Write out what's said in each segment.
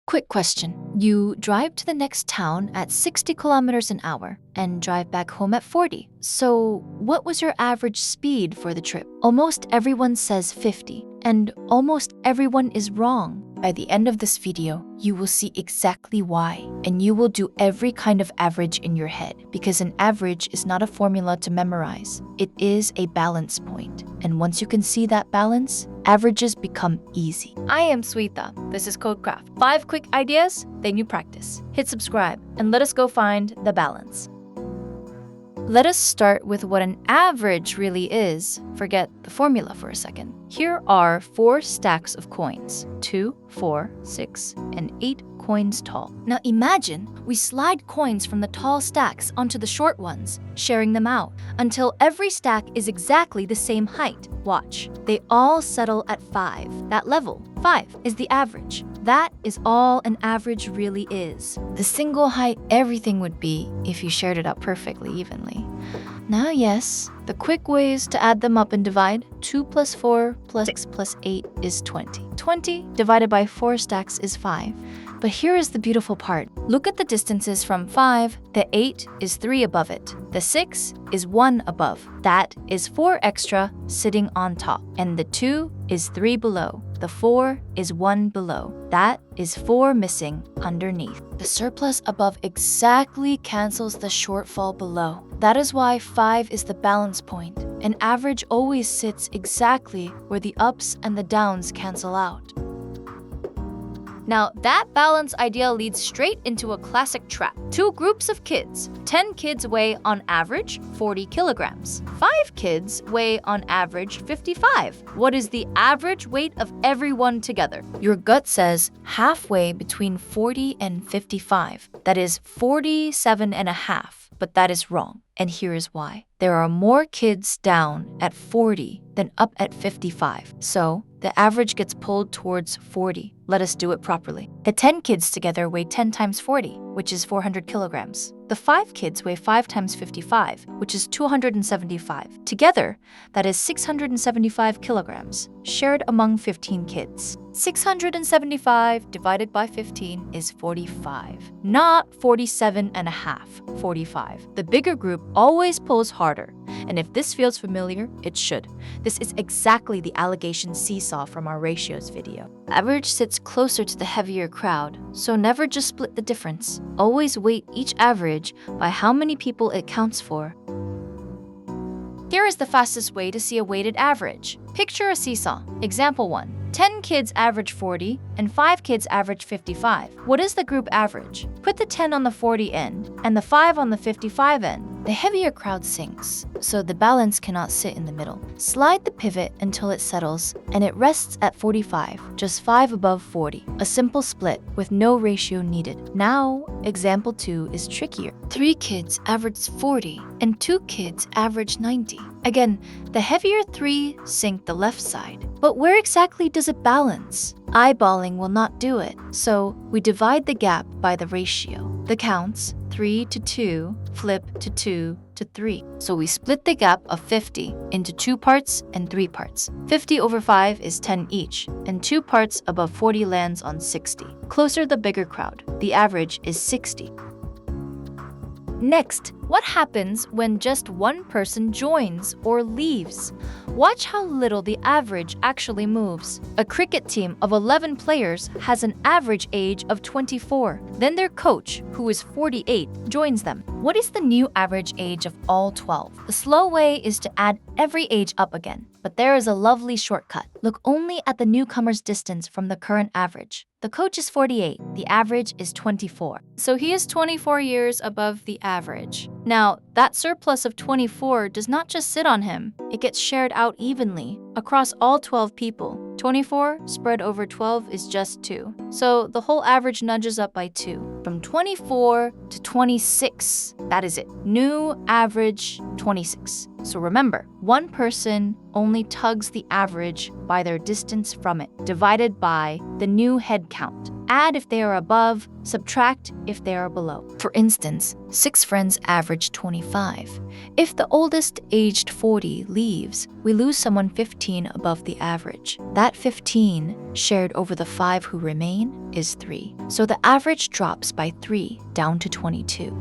Quick question. You drive to the next town at 60 kilometers an hour and drive back home at 40. So what was your average speed for the trip? Almost everyone says 50, and almost everyone is wrong. By the end of this video, you will see exactly why, and you will do every kind of average in your head, because an average is not a formula to memorize. It is a balance point, and once you can see that balance, averages become easy. I am Sweeta. This is Codecraft. 5 quick ideas, then you practice. Hit subscribe, and let us go find the balance. Let us start with what an average really is. Forget the formula for a second. Here are 4 stacks of coins, 2, 4, 6, and 8 coins tall. Now imagine we slide coins from the tall stacks onto the short ones, sharing them out, until every stack is exactly the same height. Watch, they all settle at 5. That level, 5, is the average. That is all an average really is. The single height everything would be if you shared it out perfectly evenly. Now yes, the quick ways to add them up and divide. 2 plus 4 plus 6 plus 8 is 20. 20 divided by 4 stacks is 5. But here is the beautiful part. Look at the distances from 5. The 8 is 3 above it. The 6 is 1 above. That is 4 extra sitting on top. And the 2 is 3 below. The 4 is 1 below. That is 4 missing underneath. The surplus above exactly cancels the shortfall below. That is why 5 is the balance point. An average always sits exactly where the ups and the downs cancel out. Now, that balance idea leads straight into a classic trap. 2 groups of kids. 10 kids weigh on average 40 kilograms. 5 kids weigh on average 55. What is the average weight of everyone together? Your gut says halfway between 40 and 55. That is 47 and a half. But that is wrong. And here is why. There are more kids down at 40 than up at 55. So the average gets pulled towards 40. Let us do it properly. The 10 kids together weigh 10 times 40, which is 400 kilograms. The 5 kids weigh 5 times 55, which is 275. Together, that is 675 kilograms, shared among 15 kids. 675 divided by 15 is 45, not 47 and a half, 45. The bigger group always pulls harder, and if this feels familiar, it should. This is exactly the allegation Seesaw from our ratios video. Average sits closer to the heavier crowd, so never just split the difference. Always weight each average by how many people it counts for. Here is the fastest way to see a weighted average. Picture a seesaw. Example 1. 10 kids average 40, and 5 kids average 55. What is the group average? Put the 10 on the 40 end, and the 5 on the 55 end. The heavier crowd sinks, so the balance cannot sit in the middle. Slide the pivot until it settles, and it rests at 45, just 5 above 40. A simple split with no ratio needed. Now, example 2 is trickier. 3 kids average 40, and 2 kids average 90. Again, the heavier 3 sink the left side. But where exactly does it balance? Eyeballing will not do it, so we divide the gap by the ratio. The counts, 3 to 2, flip to 2 to 3. So we split the gap of 50 into 2 parts and 3 parts. 50 over 5 is 10 each, and 2 parts above 40 lands on 60. Closer the bigger crowd. The average is 60. Next, what happens when just one person joins or leaves? Watch how little the average actually moves. A cricket team of 11 players has an average age of 24. Then their coach, who is 48, joins them. What is the new average age of all 12? The slow way is to add every age up again. But there is a lovely shortcut. Look only at the newcomer's distance from the current average. The coach is 48, the average is 24. So he is 24 years above the average. Now, that surplus of 24 does not just sit on him. It gets shared out evenly across all 12 people. 24 spread over 12 is just 2. So the whole average nudges up by 2. From 24 to 26, that is it. New average 26. So remember, one person only tugs the average by their distance from it, divided by the new head count. Add if they are above, subtract if they are below. For instance, 6 friends average 25. If the oldest, aged 40, leaves, we lose someone 15 above the average. That 15, shared over the 5 who remain, is 3. So the average drops by 3, down to 22.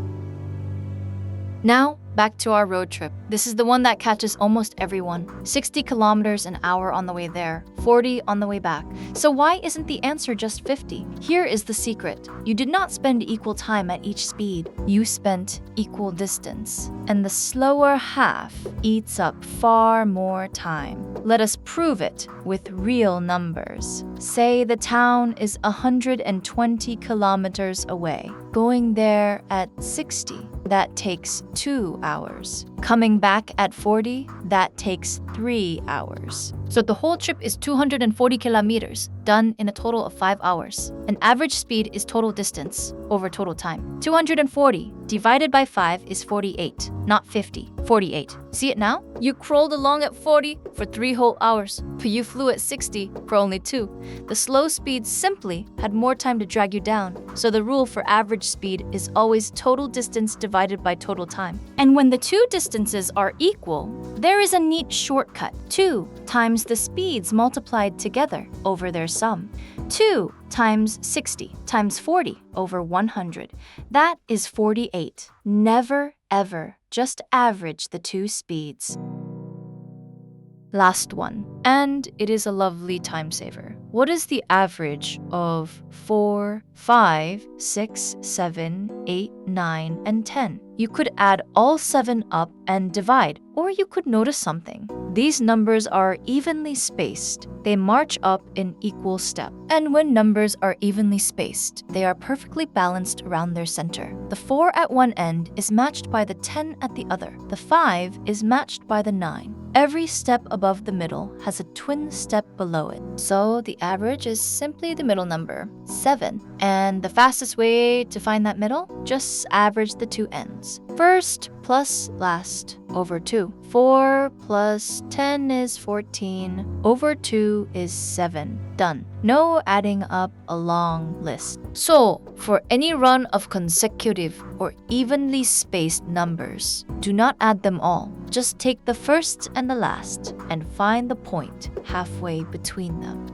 Now, back to our road trip. This is the one that catches almost everyone. 60 kilometers an hour on the way there, 40 on the way back. So why isn't the answer just 50? Here is the secret. You did not spend equal time at each speed. You spent equal distance. And the slower half eats up far more time. Let us prove it with real numbers. Say the town is 120 kilometers away. Going there at 60, that takes 2 hours. Coming back at 40, that takes 3 hours. So the whole trip is 240 kilometers, done in a total of 5 hours. An average speed is total distance over total time. 240 divided by 5 is 48, not 50, 48. See it now? You crawled along at 40 for 3 whole hours, but you flew at 60 for only 2. The slow speed simply had more time to drag you down. So the rule for average speed is always total distance divided by total time. And when the two distances are equal, there is a neat shortcut. 2 times the speeds multiplied together over their sum. 2 times 60 times 40 over 100. That is 48. Never, ever just average the two speeds. Last one, and it is a lovely time saver. What is the average of 4, 5, 6, 7, 8, 9, and 10? You could add all 7 up and divide, or you could notice something. These numbers are evenly spaced. They march up in equal step. And when numbers are evenly spaced, they are perfectly balanced around their center. The 4 at one end is matched by the 10 at the other. The 5 is matched by the 9. Every step above the middle has a twin step below it. So the average is simply the middle number, 7. And the fastest way to find that middle? Just average the two ends. First plus last over 2. 4 plus 10 is 14. Over 2 is 7. Done. No adding up a long list. So, for any run of consecutive or evenly spaced numbers, do not add them all. Just take the first and the last and find the point halfway between them.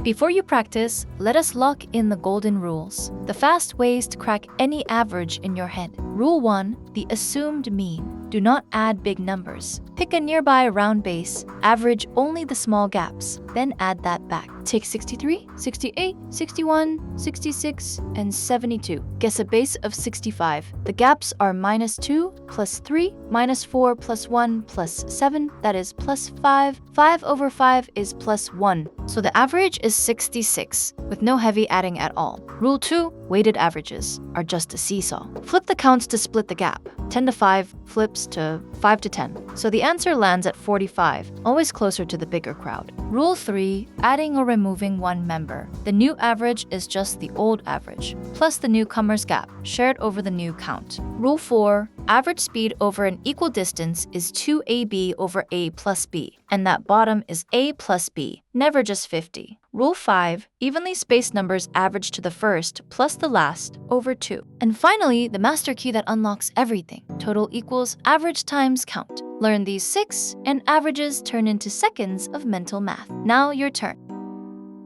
Before you practice, let us lock in the golden rules, the fast ways to crack any average in your head. Rule 1, the assumed mean. Do not add big numbers. Pick a nearby round base, average only the small gaps, then add that back. Take 63, 68, 61, 66, and 72. Guess a base of 65. The gaps are minus 2, plus 3, minus 4, plus 1, plus 7, that is plus 5. 5 over 5 is plus 1. So the average is 66, with no heavy adding at all. Rule 2, weighted averages are just a seesaw. Flip the counts to split the gap. 10 to 5 flips to 5 to 10. So the answer lands at 45, always closer to the bigger crowd. Rule 3, adding or removing one member. The new average is just the old average, plus the newcomer's gap, shared over the new count. Rule 4, average speed over an equal distance is 2ab over a plus b, and that bottom is a plus b, never just 50. Rule 5, evenly spaced numbers average to the first plus the last over 2. And finally, the master key that unlocks everything. Total equals average times count. Learn these 6, and averages turn into seconds of mental math. Now your turn.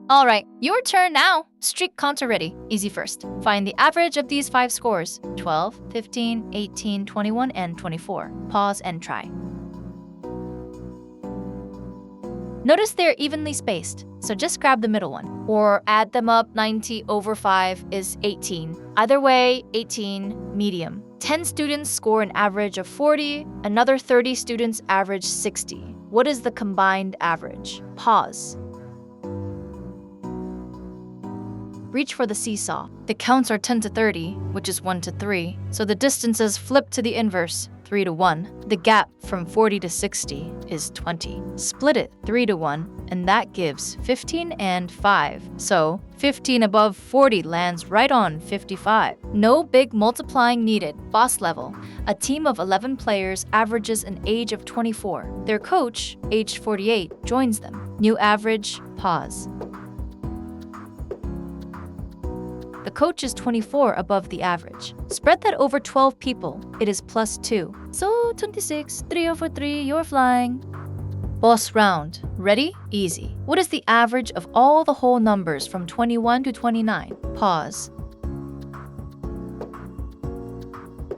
All right, your turn now. Streak counter ready. Easy first. Find the average of these 5 scores: 12, 15, 18, 21, and 24. Pause and try. Notice they're evenly spaced, so just grab the middle one. Or add them up. 90 over 5 is 18. Either way, 18, medium. 10 students score an average of 40. Another 30 students average 60. What is the combined average? Pause. Reach for the seesaw. The counts are 10 to 30, which is 1 to 3, so the distances flip to the inverse, 3 to 1. The gap from 40 to 60 is 20. Split it 3 to 1, and that gives 15 and 5. So 15 above 40 lands right on 55. No big multiplying needed. Boss level. A team of 11 players averages an age of 24. Their coach, aged 48, joins them. New average, pause. The coach is 24 above the average. Spread that over 12 people. It is +2. So 26, 3 over 3, you're flying. Boss round. Ready? Easy. What is the average of all the whole numbers from 21 to 29? Pause.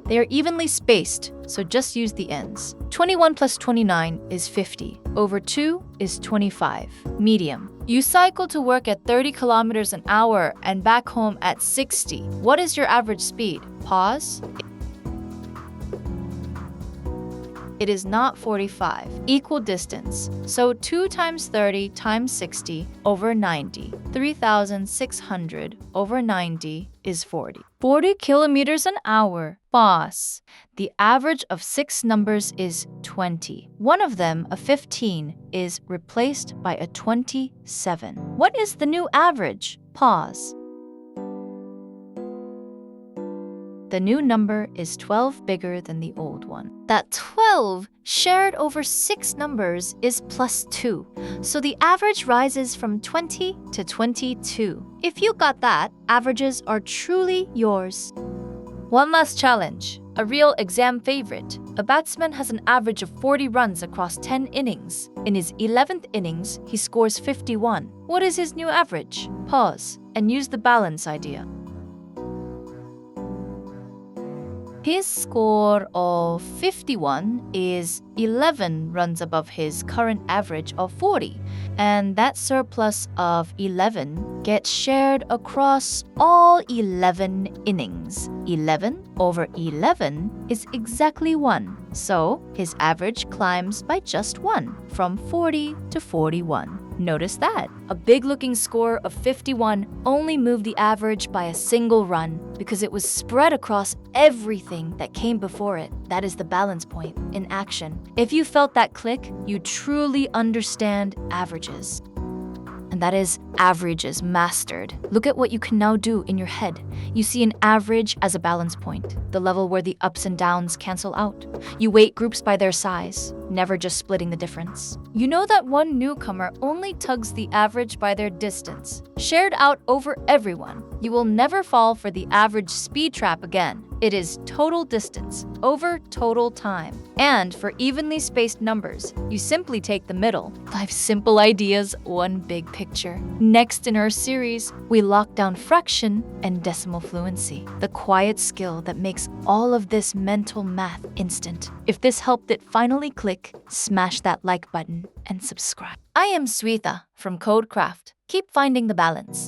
They are evenly spaced, so just use the ends. 21 plus 29 is 50. Over 2 is 25. Medium. You cycle to work at 30 kilometers an hour and back home at 60. What is your average speed? Pause. It is not 45. Equal distance. So 2 times 30 times 60 over 90. 3,600 over 90 is 40. 40 kilometers an hour. Boss. The average of 6 numbers is 20. One of them, a 15, is replaced by a 27. What is the new average? Pause. The new number is 12 bigger than the old one. That 12 shared over 6 numbers is +2. So the average rises from 20 to 22. If you got that, averages are truly yours. One last challenge. A real exam favorite. A batsman has an average of 40 runs across 10 innings. In his 11th innings, he scores 51. What is his new average? Pause and use the balance idea. His score of 51 is 11 runs above his current average of 40, and that surplus of 11 gets shared across all 11 innings. 11 over 11 is exactly 1, so his average climbs by just 1, from 40 to 41. Notice that. A big-looking score of 51 only moved the average by a single run because it was spread across everything that came before it. That is the balance point in action. If you felt that click, you truly understand averages. And that is averages mastered. Look at what you can now do in your head. You see an average as a balance point, the level where the ups and downs cancel out. You weight groups by their size, never just splitting the difference. You know that one newcomer only tugs the average by their distance, shared out over everyone. You will never fall for the average speed trap again. It is total distance over total time. And for evenly spaced numbers, you simply take the middle. 5 simple ideas, one big picture. Next in our series, we lock down fraction and decimal fluency, the quiet skill that makes all of this mental math instant. If this helped it finally click, smash that like button and subscribe. I am Swetha from Codecraft. Keep finding the balance.